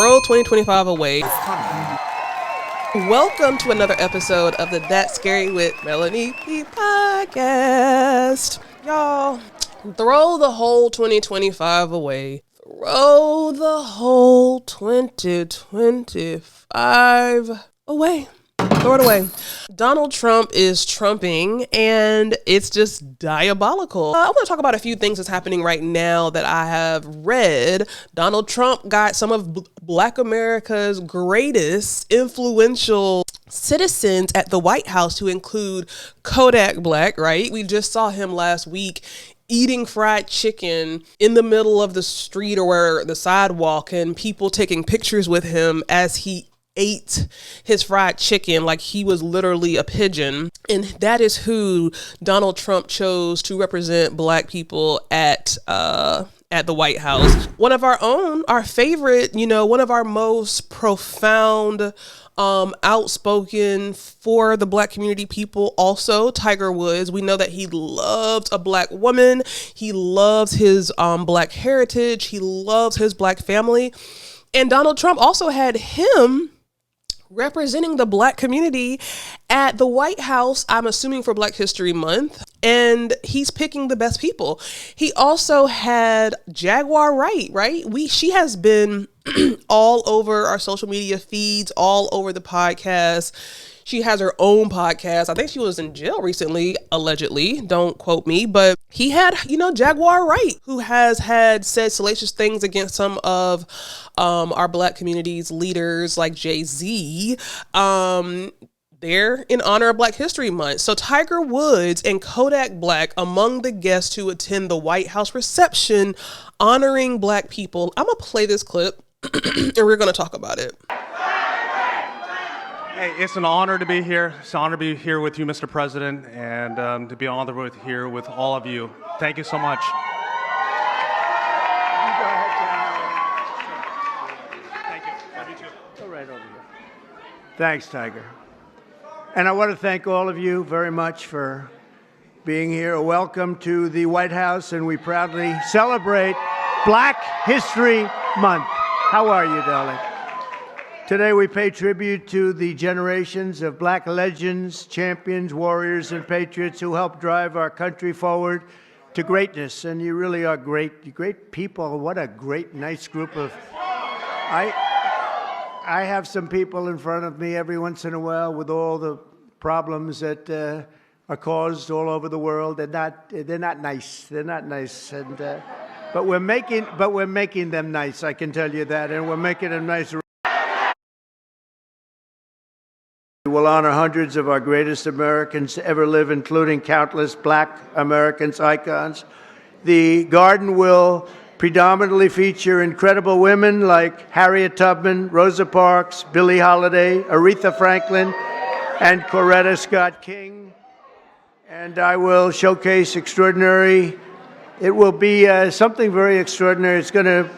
Throw 2025 away. Welcome to another episode of the That's Scary with Melanie P podcast. Y'all, throw the whole 2025 away. Throw the whole 2025 away. Throw it away. Donald Trump is trumping, and it's just diabolical. I want to talk about a few things that's happening right now that I have read. Donald Trump got some of Black America's greatest influential citizens at the White House, to include Kodak Black, right? We just saw him last week eating fried chicken in the middle of the street or where the sidewalk, and people taking pictures with him as he ate his fried chicken like he was literally a pigeon. And that is who Donald Trump chose to represent Black people at the White House. One of our own, our favorite, one of our most profound, outspoken for the Black community people, also Tiger Woods. We know that he loves a Black woman. He loves his Black heritage. He loves his Black family. And Donald Trump also had him representing the Black community at the White House, I'm assuming for Black History Month, and he's picking the best people. He also had Jaguar Wright, right? She has been all over our social media feeds, all over the podcast. She has her own podcast. I think she was in jail recently, allegedly. Don't quote me. But he had, Jaguar Wright, who has said salacious things against some of our Black community's leaders like Jay-Z. They're in honor of Black History Month. So Tiger Woods and Kodak Black among the guests to attend the White House reception honoring Black people. I'm going to play this clip and we're going to talk about it. Hey, it's an honor to be here. It's an honor to be here with you, Mr. President, and to be honored here with all of you. Thank you so much. Thank you. Love you too. Go right over here. Thanks, Tiger. And I want to thank all of you very much for being here. Welcome to the White House, and we proudly celebrate Black History Month. How are you, darling? Today we pay tribute to the generations of Black legends, champions, warriors, and patriots who helped drive our country forward to greatness. And you really are great people. What a great, nice group of... I have some people in front of me every once in a while with all the problems that are caused all over the world. They're not nice. They're not nice. And but we're making them nice. I can tell you that, and we're making them nice. We will honor hundreds of our greatest Americans to ever live, including countless Black Americans icons. The garden will predominantly feature incredible women like Harriet Tubman, Rosa Parks, Billie Holiday, Aretha Franklin, and Coretta Scott King. And I will showcase it will be something very extraordinary. It's going to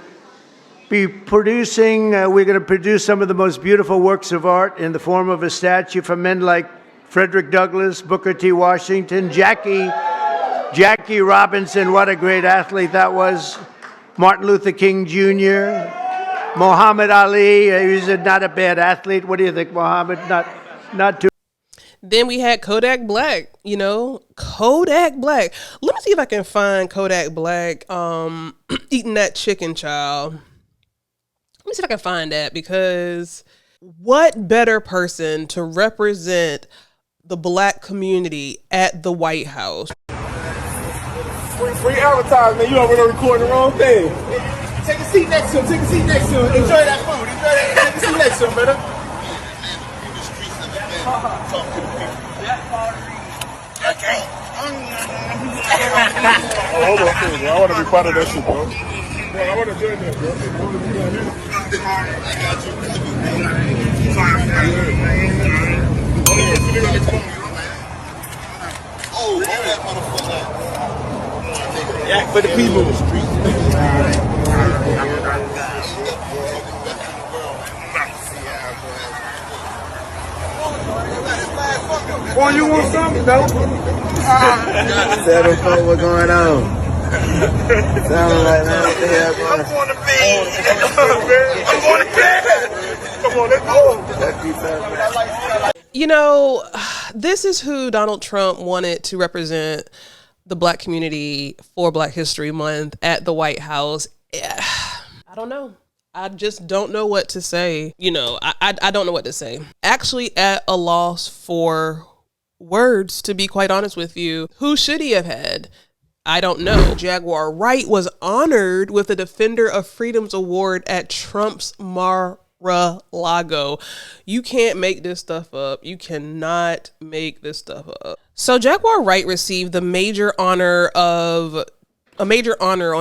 be we're going to produce some of the most beautiful works of art in the form of a statue from men like Frederick Douglass, Booker T. Washington, Jackie Robinson, what a great athlete that was, Martin Luther King Jr., Muhammad Ali, he's not a bad athlete. What do you think, Muhammad? Not too. Then we had Kodak Black, Kodak Black. Let me see if I can find Kodak Black eating that chicken, child. Let me see if I can find that, because what better person to represent the Black community at the White House? Free advertisement, you over there recording the wrong thing. Take a seat next to him, Enjoy that food, Take a seat next to him, brother. Hold on, I want to be part of that shit, bro. I want to join that, bro. I got you. Oh, that motherfucker. Yeah, for the people. Oh, you want something, though? Settle for what's going on. Sounding like that. What the hell, bro? I'm going to bed. I'm going to bed. Come on, let's go. That beat sounds like. You know, this is who Donald Trump wanted to represent the Black community for Black History Month at the White House. I don't know. I just don't know what to say. You know, I don't know what to say. Actually, at a loss for words, to be quite honest with you. Who should he have had? I don't know. Jaguar Wright was honored with the Defender of Freedom's Award at Trump's Mar-a-Lago. You can't make this stuff up. You cannot make this stuff up. So Jaguar Wright received a major honor on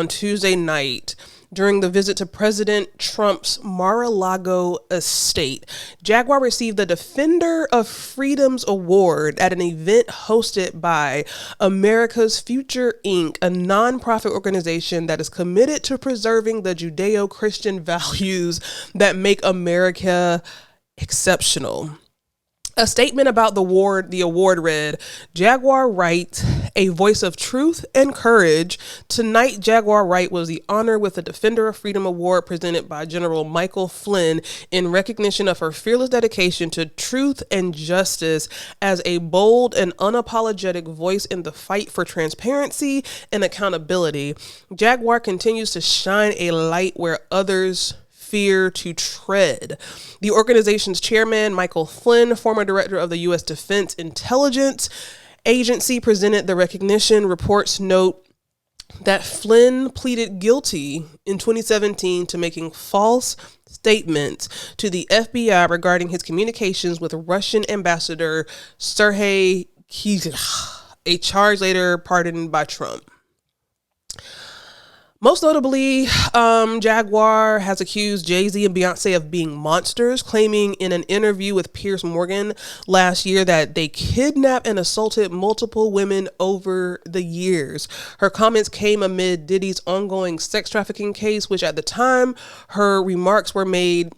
Tuesday night during the visit to President Trump's Mar-a-Lago estate. Jaguar received the Defender of Freedom's Award at an event hosted by America's Future Inc., a nonprofit organization that is committed to preserving the Judeo-Christian values that make America exceptional. A statement about the award read, Jaguar Wright, a voice of truth and courage. Tonight, Jaguar Wright was the honor with the Defender of Freedom Award presented by General Michael Flynn in recognition of her fearless dedication to truth and justice as a bold and unapologetic voice in the fight for transparency and accountability. Jaguar continues to shine a light where others fear to tread. The organization's chairman, Michael Flynn, former director of the U.S. Defense Intelligence Agency, presented the recognition. Reports note that Flynn pleaded guilty in 2017 to making false statements to the FBI regarding his communications with Russian ambassador Sergei Kislyak, a charge later pardoned by Trump. Most notably, Jaguar has accused Jay-Z and Beyonce of being monsters, claiming in an interview with Piers Morgan last year that they kidnapped and assaulted multiple women over the years. Her comments came amid Diddy's ongoing sex trafficking case, which at the time her remarks were made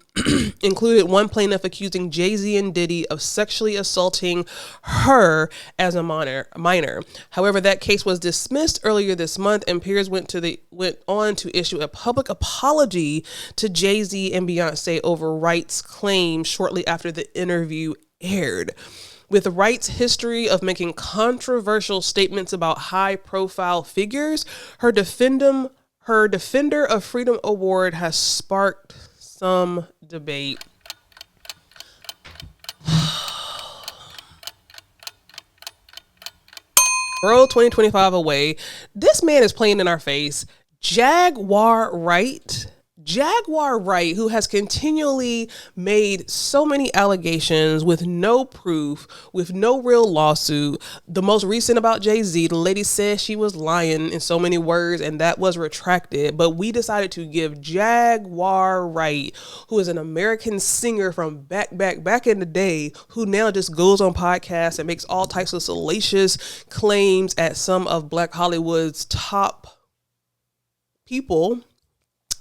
included one plaintiff accusing Jay-Z and Diddy of sexually assaulting her as a minor. However, that case was dismissed earlier this month, and Piers went on to issue a public apology to Jay-Z and Beyonce over Wright's claims shortly after the interview aired. With Wright's history of making controversial statements about high-profile figures, her Defender of Freedom Award has sparked some debate. Throw 2025 away. This man is playing in our face. Jaguar Wright, who has continually made so many allegations with no proof, with no real lawsuit. The most recent about Jay-Z, the lady said she was lying in so many words, and that was retracted. But we decided to give Jaguar Wright, who is an American singer from back in the day, who now just goes on podcasts and makes all types of salacious claims at some of Black Hollywood's top people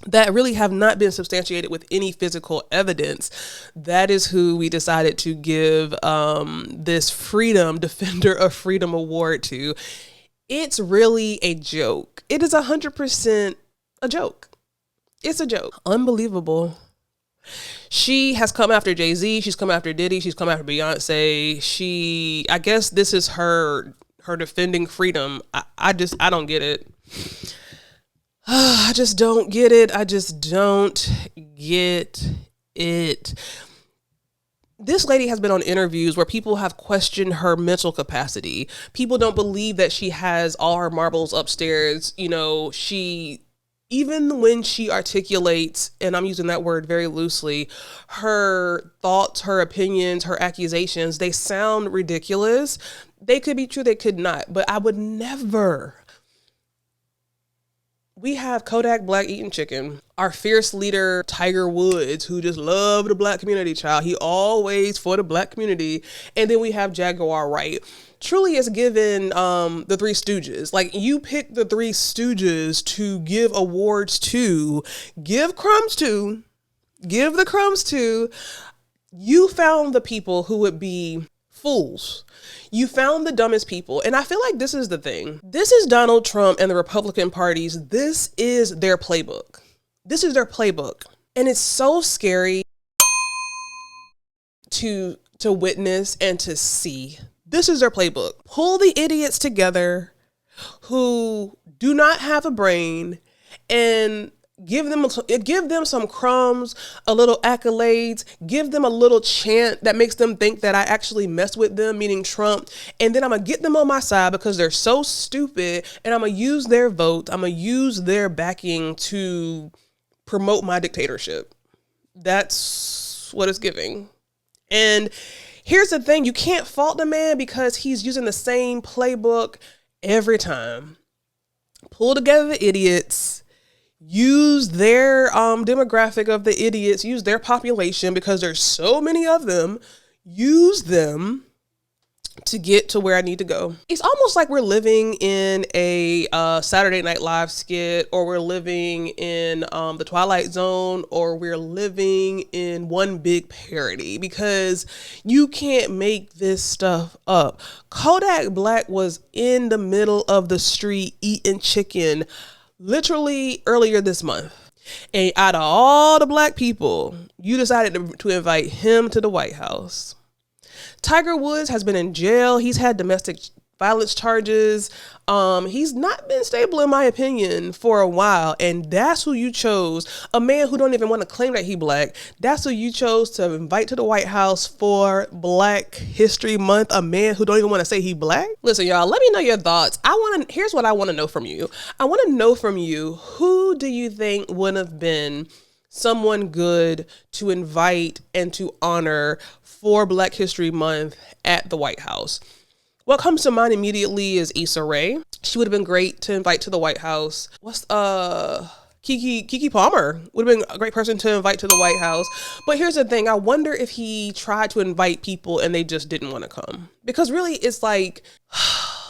that really have not been substantiated with any physical evidence. That is who we decided to give this Defender of Freedom Award to. It's really a joke. It is 100% a joke. It's a joke. Unbelievable. She has come after Jay-Z. She's come after Diddy. She's come after Beyonce. I guess this is her defending freedom. I don't get it. I just don't get it. This lady has been on interviews where people have questioned her mental capacity. People don't believe that she has all her marbles upstairs. You know, even when she articulates, and I'm using that word very loosely, her thoughts, her opinions, her accusations, they sound ridiculous. They could be true, they could not, but I would never. We have Kodak Black eating chicken. Our fierce leader, Tiger Woods, who just loved the Black community, child. He always for the Black community. And then we have Jaguar Wright. Truly is given the Three Stooges. Like, you pick the Three Stooges to give awards to, give the crumbs to. You found the people who would be fools. You found the dumbest people. And I feel like this is the thing. This is Donald Trump and the Republican parties. This is their playbook. This is their playbook. And it's so scary to witness and to see. This is their playbook. Pull the idiots together who do not have a brain and give them some crumbs, a little accolades, give them a little chant that makes them think that I actually mess with them, meaning Trump. And then I'm going to get them on my side because they're so stupid, and I'm going to use their vote. I'm going to use their backing to promote my dictatorship. That's what it's giving. And here's the thing. You can't fault the man because he's using the same playbook every time. Pull together the idiots. Use their demographic of the idiots, use their population because there's so many of them, use them to get to where I need to go. It's almost like we're living in a Saturday Night Live skit, or we're living in the Twilight Zone, or we're living in one big parody, because you can't make this stuff up. Kodak Black was in the middle of the street eating chicken literally earlier this month. And out of all the black people, you decided to invite him to the White House. Tiger Woods has been in jail. He's had domestic violence charges. He's not been stable, in my opinion, for a while. And that's who you chose. A man who don't even want to claim that he black. That's who you chose to invite to the White House for Black History Month. A man who don't even want to say he black. Listen, y'all, let me know your thoughts. Here's what I want to know from you. I want to know from you, who do you think would have been someone good to invite and to honor for Black History Month at the White House? What comes to mind immediately is Issa Rae. She would have been great to invite to the White House. Keke Palmer would have been a great person to invite to the White House. But here's the thing. I wonder if he tried to invite people and they just didn't want to come. Because really, it's like,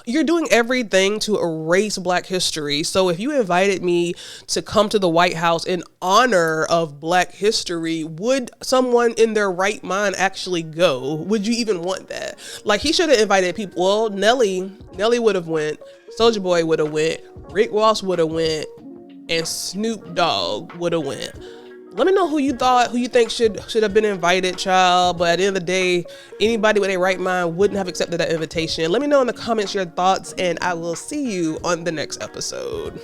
you're doing everything to erase Black history. So if you invited me to come to the White House in honor of Black history, would someone in their right mind actually go? Would you even want that? Like, he should have invited people. Well, Nelly would have went. Soulja Boy would have went. Rick Ross would have went. And Snoop Dogg would have went. Let me know who you think should have been invited, child. But at the end of the day, anybody with a right mind wouldn't have accepted that invitation. Let me know in the comments your thoughts, and I will see you on the next episode.